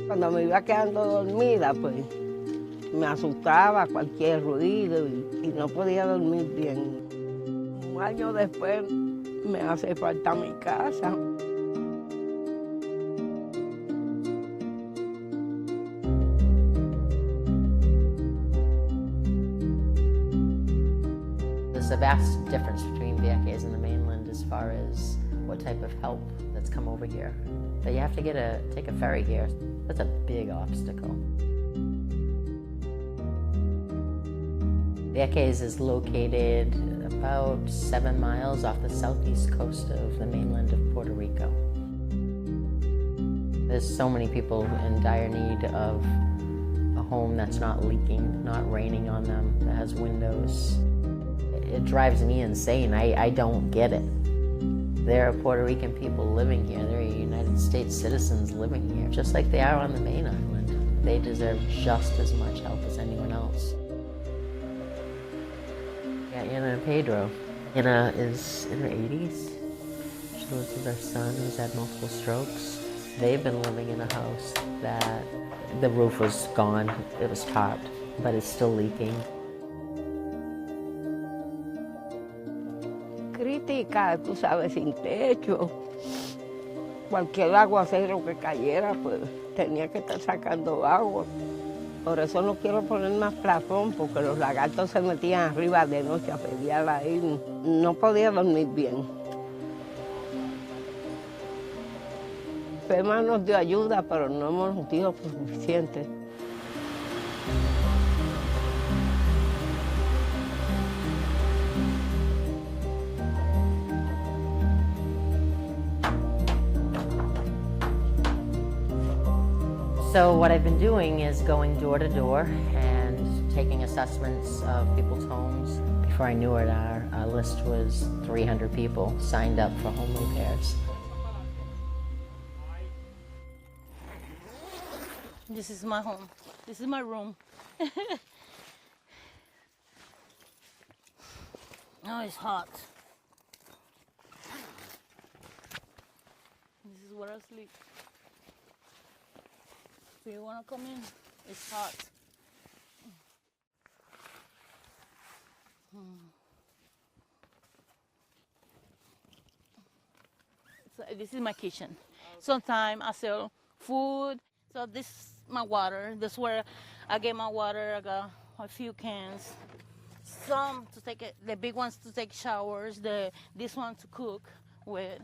Cuando me iba quedando dormida, pues me asustaba cualquier ruido y no podía dormir bien. Un año después me hace falta mi casa. There's a vast difference between Vieques and the mainland as far as what type of help that's come over here. But you have to take a ferry here. That's a big obstacle. Vieques is located about 7 miles off the southeast coast of the mainland of Puerto Rico. There's so many people in dire need of a home that's not leaking, not raining on them, that has windows. It drives me insane. I don't get it. There are Puerto Rican people living here. There are United States citizens living here, just like they are on the main island. They deserve just as much help as anyone else. Yeah, Anna and Pedro. Anna is in her 80s. She lives with her son who's had multiple strokes. They've been living in a house that the roof was gone. It was topped, but it's still leaking. Crítica, tú sabes, sin techo. Cualquier aguacero que cayera, pues tenía que estar sacando agua. Por eso no quiero poner más plafón, porque los lagartos se metían arriba de noche a pelear ahí. No podía dormir bien. FEMA nos dio ayuda, pero no nos dio suficiente. So what I've been doing is going door to door and taking assessments of people's homes. Before I knew it, our list was 300 people signed up for home repairs. This is my home. This is my room. Oh, it's hot. This is where I sleep. If you want to come in, it's hot. So this is my kitchen. Sometimes I sell food. So this is my water. This is where I get my water. I got a few cans. Some to take it, the big ones to take showers. This one to cook with.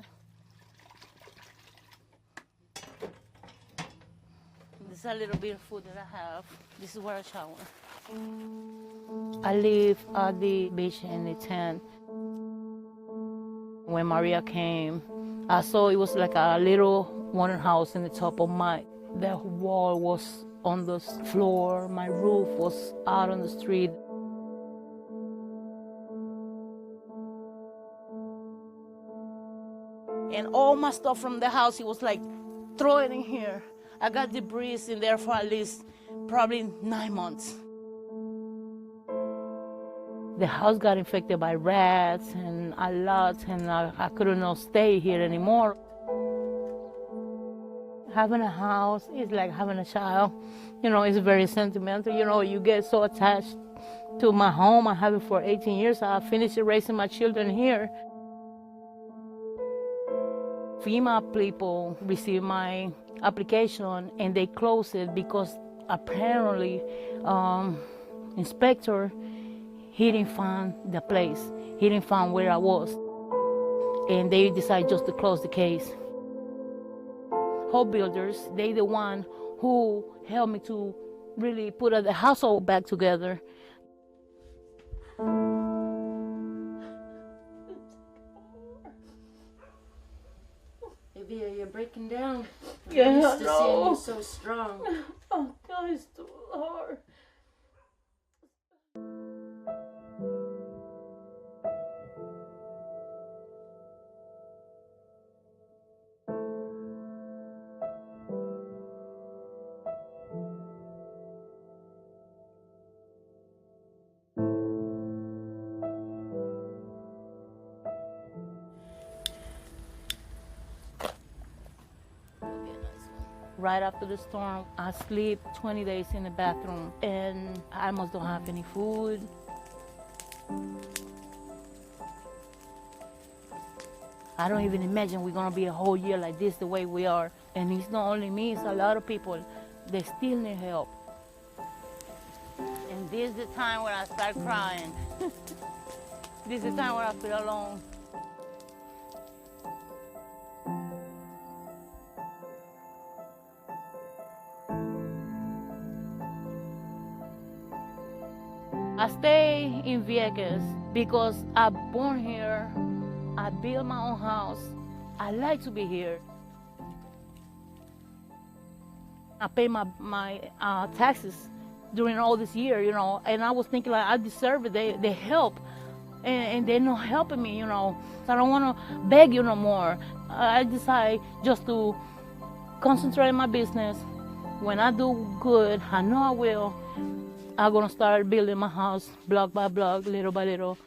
This is a little bit of food that I have. This is where I shower. I live at the beach in the tent. When Maria came, I saw it was like a little wooden house in the top of the wall was on the floor. My roof was out on the street. And all my stuff from the house, it was like, throw it in here. I got debris in there for at least probably 9 months. The house got infected by rats and a lot, and I couldn't stay here anymore. Having a house is like having a child. You know, it's very sentimental. You know, you get so attached to my home. I have it for 18 years. I finished raising my children here. FEMA people received my application and they closed it because apparently inspector, he didn't find the place. He didn't find where I was. And they decided just to close the case. Hope builders, they the one who helped me to really put the household back together. Evia, you're breaking down. Yeah, I'm used to no. seeing you so strong. Oh, God, it's too hard. Right after the storm, I sleep 20 days in the bathroom, and I almost don't have any food. I don't even imagine we're gonna be a whole year like this, the way we are. And it's not only me, it's a lot of people. They still need help. And this is the time when I start crying. This is the time when I feel alone. I stay in Vieques because I'm born here. I built my own house. I like to be here. I pay my taxes during all this year, you know, and I was thinking like I deserve it. They help, and they're not helping me, you know. So I don't want to beg you no more. I decide just to concentrate on my business. When I do good, I know I will. I'm gonna start building my house block by block, little by little.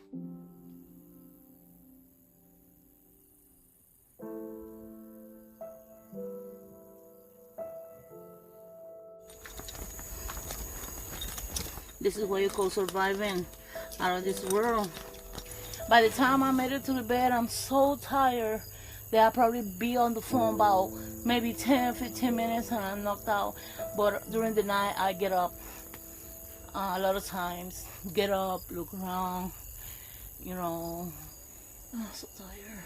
This is what you call surviving out of this world. By the time I made it to the bed, I'm so tired that I'll probably be on the phone about maybe 10, 15 minutes and I'm knocked out. But during the night, I get up a lot of times. Get up, look around, you know. I'm so tired.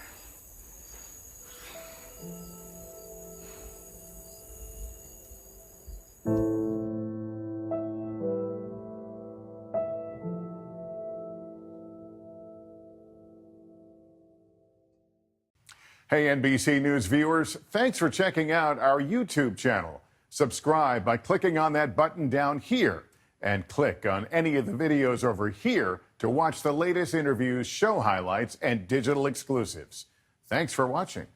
Hey, NBC News viewers, thanks for checking out our YouTube channel. Subscribe by clicking on that button down here and click on any of the videos over here to watch the latest interviews, show highlights, and digital exclusives. Thanks for watching.